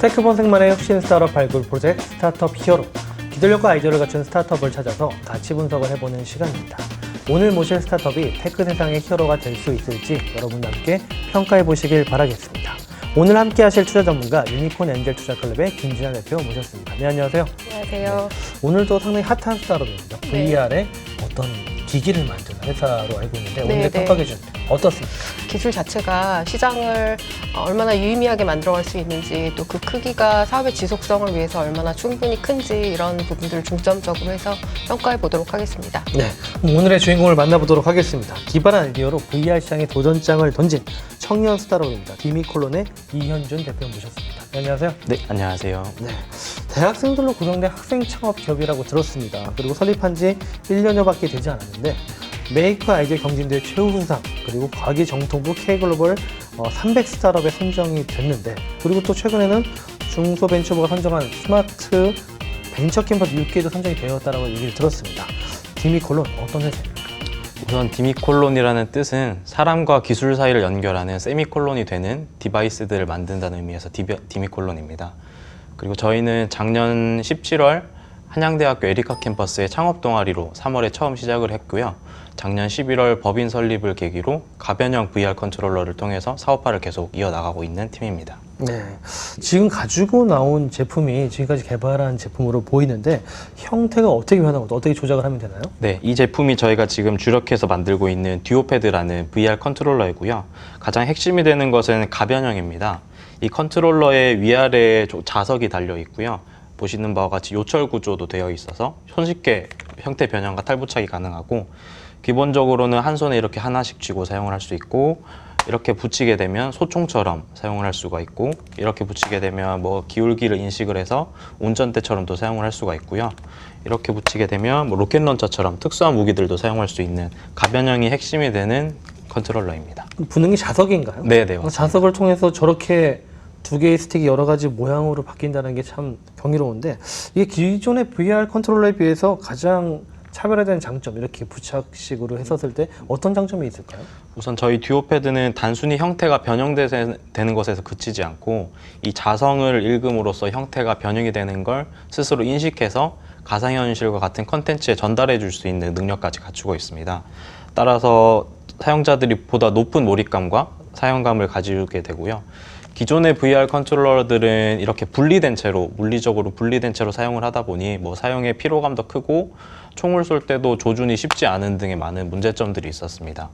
테크 본색만의 혁신 스타트업 발굴 프로젝트 스타트업 히어로. 기술력과 아이디어를 갖춘 스타트업을 찾아서 가치 분석을 해보는 시간입니다. 오늘 모실 스타트업이 테크 세상의 히어로가 될 수 있을지 여러분과 함께 평가해 보시길 바라겠습니다. 오늘 함께 하실 투자 전문가 유니콘 엔젤 투자클럽의 김진아 대표 모셨습니다. 네, 안녕하세요. 안녕하세요. 오늘도 상당히 핫한 스타트업입니다. VR에 어떤 기기를 만드는 회사로 알고 있는데 오늘의 평가 기준 어떻습니까? 기술 자체가 시장을 얼마나 유의미하게 만들어갈 수 있는지, 또 그 크기가 사업의 지속성을 위해서 얼마나 충분히 큰지, 이런 부분들을 중점적으로 해서 평가해 보도록 하겠습니다. 네, 그럼 오늘의 주인공을 만나보도록 하겠습니다. 기발한 아이디어로 VR 시장에 도전장을 던진 청년 스타트업입니다. 디미콜론의 이현준 대표 모셨습니다. 네, 안녕하세요. 네, 안녕하세요. 네, 대학생들로 구성된 학생 창업 기업이라고 들었습니다. 그리고 설립한 지 1년여밖에 되지 않았는데 메이커 아이디어 경진대회 최우수상, 그리고 과기정통부 K글로벌 300 스타트업에 선정이 됐는데, 그리고 또 최근에는 중소벤처부가 선정한 스마트 벤처 캠퍼스 6개에도 선정이 되었다고 얘기를 들었습니다. 디미콜론 어떤 회사입니까? 우선 디미콜론이라는 뜻은 사람과 기술 사이를 연결하는 세미콜론이 되는 디바이스들을 만든다는 의미에서 디미콜론입니다. 그리고 저희는 작년 17월 한양대학교 에리카 캠퍼스의 창업 동아리로 3월에 처음 시작을 했고요. 작년 11월 법인 설립을 계기로 가변형 VR 컨트롤러를 통해서 사업화를 계속 이어나가고 있는 팀입니다. 네, 지금 가지고 나온 제품이 지금까지 개발한 제품으로 보이는데 형태가 어떻게 변하고 어떻게 조작을 하면 되나요? 네, 이 제품이 저희가 지금 주력해서 만들고 있는 듀오패드라는 VR 컨트롤러이고요. 가장 핵심이 되는 것은 가변형입니다. 이 컨트롤러의 위아래에 자석이 달려 있고요. 보시는 바와 같이 요철 구조도 되어 있어서 손쉽게 형태 변형과 탈부착이 가능하고, 기본적으로는 한 손에 이렇게 하나씩 쥐고 사용을 할 수 있고, 이렇게 붙이게 되면 소총처럼 사용을 할 수가 있고, 이렇게 붙이게 되면 뭐 기울기를 인식을 해서 운전대처럼도 사용을 할 수가 있고요. 이렇게 붙이게 되면 뭐 로켓 런처처럼 특수한 무기들도 사용할 수 있는 가변형이 핵심이 되는 컨트롤러입니다. 붙는 게 자석인가요? 네, 맞습니다. 자석을 통해서 저렇게 두 개의 스틱이 여러 가지 모양으로 바뀐다는 게 참 경이로운데, 이게 기존의 VR 컨트롤러에 비해서 가장 차별화된 장점, 이렇게 부착식으로 했었을 때 어떤 장점이 있을까요? 우선 저희 듀오패드는 단순히 형태가 변형되는 것에서 그치지 않고, 이 자성을 읽음으로써 형태가 변형이 되는 걸 스스로 인식해서 가상현실과 같은 컨텐츠에 전달해 줄 수 있는 능력까지 갖추고 있습니다. 따라서 사용자들이 보다 높은 몰입감과 사용감을 가지게 되고요. 기존의 VR 컨트롤러들은 이렇게 분리된 채로, 물리적으로 분리된 채로 사용을 하다 보니 뭐 사용의 피로감도 크고 총을 쏠 때도 조준이 쉽지 않은 등의 많은 문제점들이 있었습니다.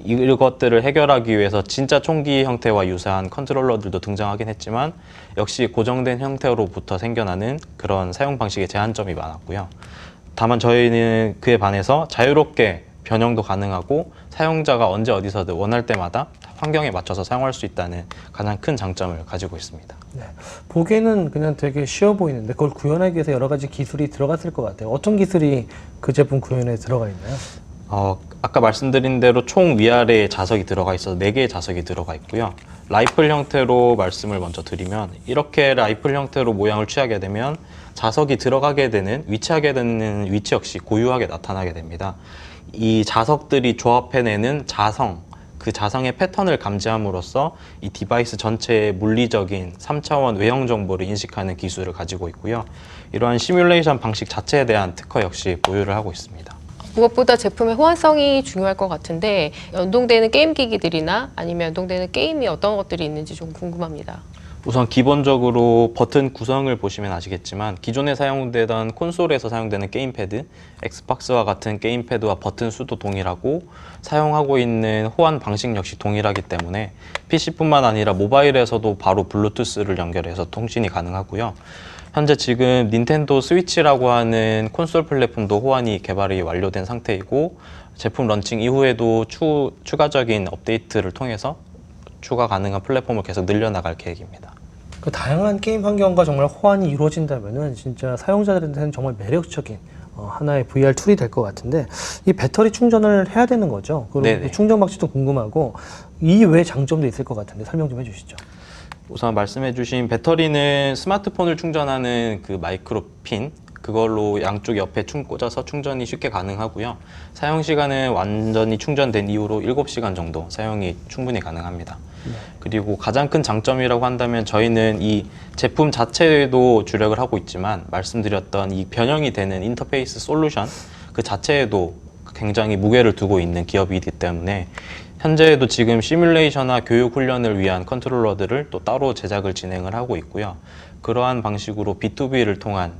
이것들을 해결하기 위해서 진짜 총기 형태와 유사한 컨트롤러들도 등장하긴 했지만, 역시 고정된 형태로부터 생겨나는 그런 사용 방식의 제한점이 많았고요. 다만 저희는 그에 반해서 자유롭게 변형도 가능하고 사용자가 언제 어디서든 원할 때마다 환경에 맞춰서 사용할 수 있다는 가장 큰 장점을 가지고 있습니다. 네, 보기에는 그냥 되게 쉬워 보이는데 그걸 구현하기 위해서 여러 가지 기술이 들어갔을 것 같아요. 어떤 기술이 그 제품 구현에 들어가 있나요? 아까 말씀드린 대로 총 위아래에 자석이 들어가 있어서 4개의 자석이 들어가 있고요. 라이플 형태로 말씀을 먼저 드리면, 이렇게 라이플 형태로 모양을 취하게 되면 자석이 들어가게 되는, 위치하게 되는 위치 역시 고유하게 나타나게 됩니다. 이 자석들이 조합해내는 자성, 그 자성의 패턴을 감지함으로써 이 디바이스 전체의 물리적인 3차원 외형 정보를 인식하는 기술을 가지고 있고요. 이러한 시뮬레이션 방식 자체에 대한 특허 역시 보유를 하고 있습니다. 무엇보다 제품의 호환성이 중요할 것 같은데, 연동되는 게임 기기들이나 아니면 연동되는 게임이 어떤 것들이 있는지 좀 궁금합니다. 우선 기본적으로 버튼 구성을 보시면 아시겠지만, 기존에 사용되던 콘솔에서 사용되는 게임패드, 엑스박스와 같은 게임패드와 버튼 수도 동일하고 사용하고 있는 호환 방식 역시 동일하기 때문에 PC뿐만 아니라 모바일에서도 바로 블루투스를 연결해서 통신이 가능하고요. 현재 지금 닌텐도 스위치라고 하는 콘솔 플랫폼도 호환이 개발이 완료된 상태이고, 제품 런칭 이후에도 추가적인 업데이트를 통해서 추가 가능한 플랫폼을 계속 늘려나갈 계획입니다. 그 다양한 게임 환경과 정말 호환이 이루어진다면은 진짜 사용자들한테는 정말 매력적인 하나의 VR 툴이 될 것 같은데, 이 배터리 충전을 해야 되는 거죠? 그리고 그 충전 방식도 궁금하고, 이 외 장점도 있을 것 같은데 설명 좀 해주시죠. 우선 말씀해주신 배터리는 스마트폰을 충전하는 그 마이크로 핀, 그걸로 양쪽 옆에 꽂아서 충전이 쉽게 가능하고요. 사용 시간은 완전히 충전된 이후로 7시간 정도 사용이 충분히 가능합니다. 그리고 가장 큰 장점이라고 한다면 저희는 이 제품 자체에도 주력을 하고 있지만 말씀드렸던 이 변형이 되는 인터페이스 솔루션 그 자체에도 굉장히 무게를 두고 있는 기업이기 때문에 현재에도 지금 시뮬레이션과 교육 훈련을 위한 컨트롤러들을 또 따로 제작을 진행을 하고 있고요. 그러한 방식으로 B2B를 통한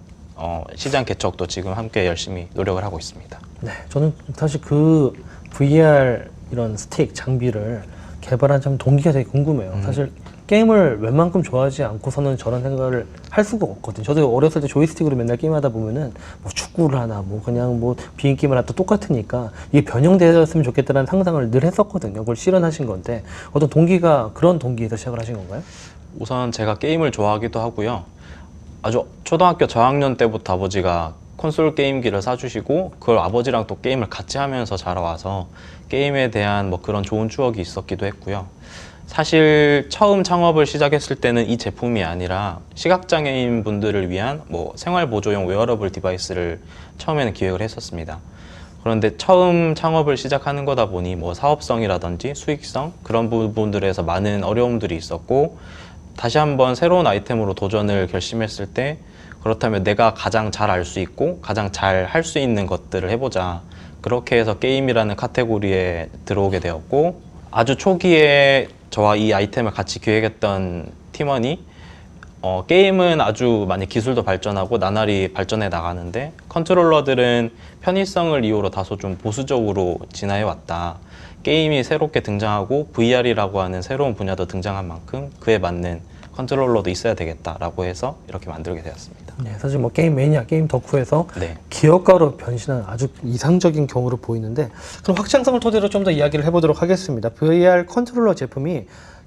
시장 개척도 지금 함께 열심히 노력을 하고 있습니다. 네, 저는 사실 그 VR 이런 스틱 장비를 개발한 참 동기가 되게 궁금해요. 사실 게임을 웬만큼 좋아하지 않고서는 저런 생각을 할 수가 없거든요. 저도 어렸을 때 조이스틱으로 맨날 게임하다 보면은 뭐 축구를 하나 뭐 그냥 뭐 비행 게임을 하나 또 똑같으니까 이게 변형되었으면 좋겠다는 상상을 늘 했었거든요. 그걸 실현하신 건데 어떤 동기가 그런 동기에서 시작을 하신 건가요? 우선 제가 게임을 좋아하기도 하고요. 아주 초등학교 저학년 때부터 아버지가 콘솔 게임기를 사주시고 그걸 아버지랑 또 게임을 같이 하면서 자라와서 게임에 대한 뭐 그런 좋은 추억이 있었기도 했고요. 사실 처음 창업을 시작했을 때는 이 제품이 아니라 시각장애인 분들을 위한 뭐 생활보조용 웨어러블 디바이스를 처음에는 기획을 했었습니다. 그런데 처음 창업을 시작하는 거다 보니 뭐 사업성이라든지 수익성 그런 부분들에서 많은 어려움들이 있었고 다시 한번 새로운 아이템으로 도전을 결심했을 때 그렇다면 내가 가장 잘 알 수 있고 가장 잘 할 수 있는 것들을 해보자. 그렇게 해서 게임이라는 카테고리에 들어오게 되었고 아주 초기에 저와 이 아이템을 같이 기획했던 팀원이 게임은 아주 많이 기술도 발전하고 나날이 발전해 나가는데 컨트롤러들은 편의성을 이유로 다소 좀 보수적으로 진화해 왔다. 게임이 새롭게 등장하고 VR이라고 하는 새로운 분야도 등장한 만큼 그에 맞는 컨트롤러도 있어야 되겠다라고 해서 이렇게 만들게 되었습니다. 네, 사실 뭐 게임 매니아, 게임 덕후에서 네. 기업가로 변신한 아주 이상적인 경우로 보이는데 그럼 확장성을 토대로 좀 더 이야기를 해보도록 하겠습니다. VR 컨트롤러 제품이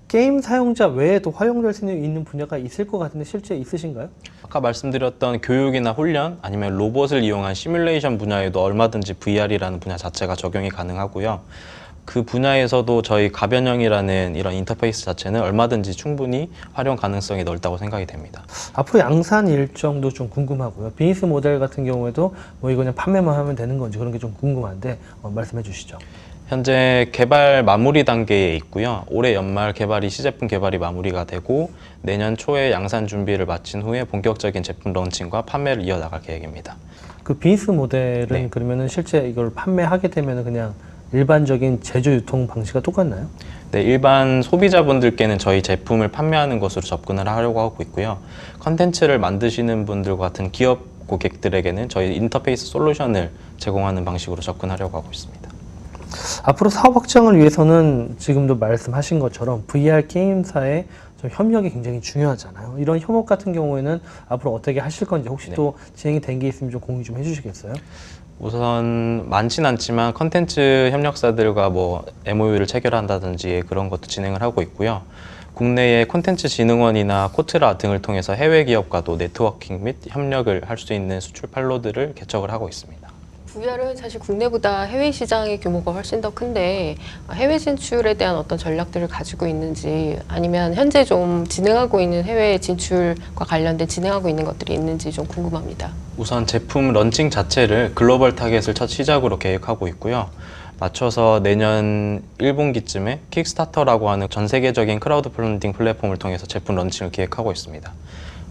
게임 사용자 외에도 활용될 수 있는 분야가 있을 것 같은데 실제 있으신가요? 아까 말씀드렸던 교육이나 훈련 아니면 로봇을 이용한 시뮬레이션 분야에도 얼마든지 VR이라는 분야 자체가 적용이 가능하고요. 그 분야에서도 저희 가변형이라는 이런 인터페이스 자체는 얼마든지 충분히 활용 가능성이 넓다고 생각이 됩니다. 앞으로 양산 일정도 좀 궁금하고요. 비즈니스 모델 같은 경우에도 뭐 이거 그냥 판매만 하면 되는 건지 그런 게 좀 궁금한데 말씀해 주시죠. 현재 개발 마무리 단계에 있고요. 올해 연말 개발이 시제품 개발이 마무리가 되고 내년 초에 양산 준비를 마친 후에 본격적인 제품 런칭과 판매를 이어나갈 계획입니다. 그 비즈니스 모델은 네. 그러면은 실제 이걸 판매하게 되면은 그냥 일반적인 제조 유통 방식과 똑같나요? 네, 일반 소비자분들께는 저희 제품을 판매하는 것으로 접근을 하려고 하고 있고요. 컨텐츠를 만드시는 분들과 같은 기업 고객들에게는 저희 인터페이스 솔루션을 제공하는 방식으로 접근하려고 하고 있습니다. 앞으로 사업 확장을 위해서는 지금도 말씀하신 것처럼 VR 게임사의 좀 협력이 굉장히 중요하잖아요. 이런 협업 같은 경우에는 앞으로 어떻게 하실 건지 혹시 네. 또 진행이 된 게 있으면 좀 공유 좀 해주시겠어요? 우선 많진 않지만 컨텐츠 협력사들과 뭐 MOU를 체결한다든지 그런 것도 진행을 하고 있고요. 국내의 콘텐츠 진흥원이나 코트라 등을 통해서 해외 기업과도 네트워킹 및 협력을 할 수 있는 수출 판로들을 개척을 하고 있습니다. VR은 사실 국내보다 해외 시장의 규모가 훨씬 더 큰데 해외 진출에 대한 어떤 전략들을 가지고 있는지 아니면 현재 좀 진행하고 있는 해외 진출과 관련된 진행하고 있는 것들이 있는지 좀 궁금합니다. 우선 제품 런칭 자체를 글로벌 타겟을 첫 시작으로 계획하고 있고요. 맞춰서 내년 1분기쯤에 킥스타터라고 하는 전 세계적인 크라우드 펀딩 플랫폼을 통해서 제품 런칭을 기획하고 있습니다.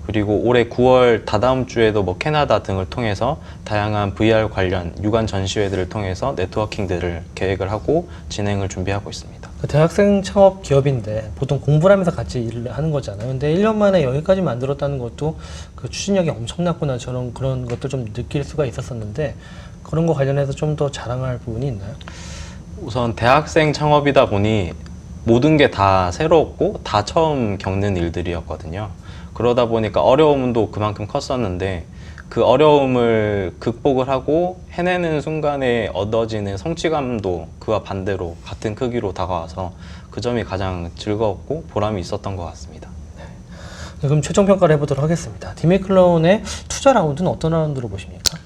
그리고 올해 9월 다다음 주에도 뭐 캐나다 등을 통해서 다양한 VR 관련 유관 전시회들을 통해서 네트워킹들을 계획을 하고 진행을 준비하고 있습니다. 그 대학생 창업 기업인데 보통 공부를 하면서 같이 일을 하는 거잖아요. 근데 1년 만에 여기까지 만들었다는 것도 그 추진력이 엄청났구나 저런 그런 것들 좀 느낄 수가 있었었는데 그런 거 관련해서 좀 더 자랑할 부분이 있나요? 우선 대학생 창업이다 보니 모든 게 다 새롭고 다 처음 겪는 일들이었거든요. 그러다 보니까 어려움도 그만큼 컸었는데 그 어려움을 극복을 하고 해내는 순간에 얻어지는 성취감도 그와 반대로 같은 크기로 다가와서 그 점이 가장 즐거웠고 보람이 있었던 것 같습니다. 그럼 최종 평가를 해보도록 하겠습니다. 디미클론의 투자 라운드는 어떤 라운드로 보십니까?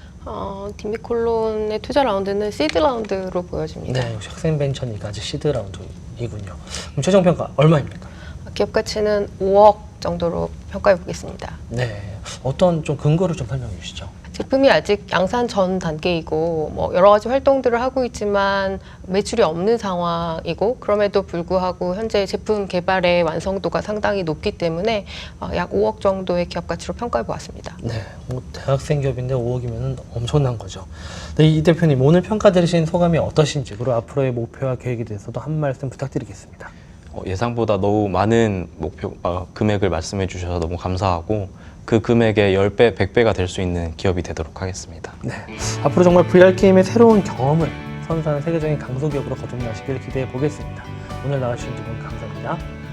디미콜론의 투자 라운드는 시드 라운드로 보여집니다. 네, 역시 학생벤처니까 아직 시드 라운드이군요. 그럼 최종 평가 얼마입니까? 기업 가치는 5억 정도로 평가해 보겠습니다. 네, 어떤 좀 근거를 좀 설명해 주시죠. 제품이 아직 양산 전 단계이고 뭐 여러 가지 활동들을 하고 있지만 매출이 없는 상황이고 그럼에도 불구하고 현재 제품 개발의 완성도가 상당히 높기 때문에 약 5억 정도의 기업 가치로 평가해 보았습니다. 네, 뭐 대학생 기업인데 5억이면 엄청난 거죠. 네, 이 대표님 오늘 평가 들으신 소감이 어떠신지 그리고 앞으로의 목표와 계획에 대해서도 한 말씀 부탁드리겠습니다. 예상보다 너무 많은 금액을 말씀해 주셔서 너무 감사하고 그 금액의 10배, 100배가 될 수 있는 기업이 되도록 하겠습니다. 네, 앞으로 정말 VR 게임의 새로운 경험을 선사하는 세계적인 강소기업으로 거듭나시길 기대해 보겠습니다. 오늘 나와주신 두 분 감사합니다.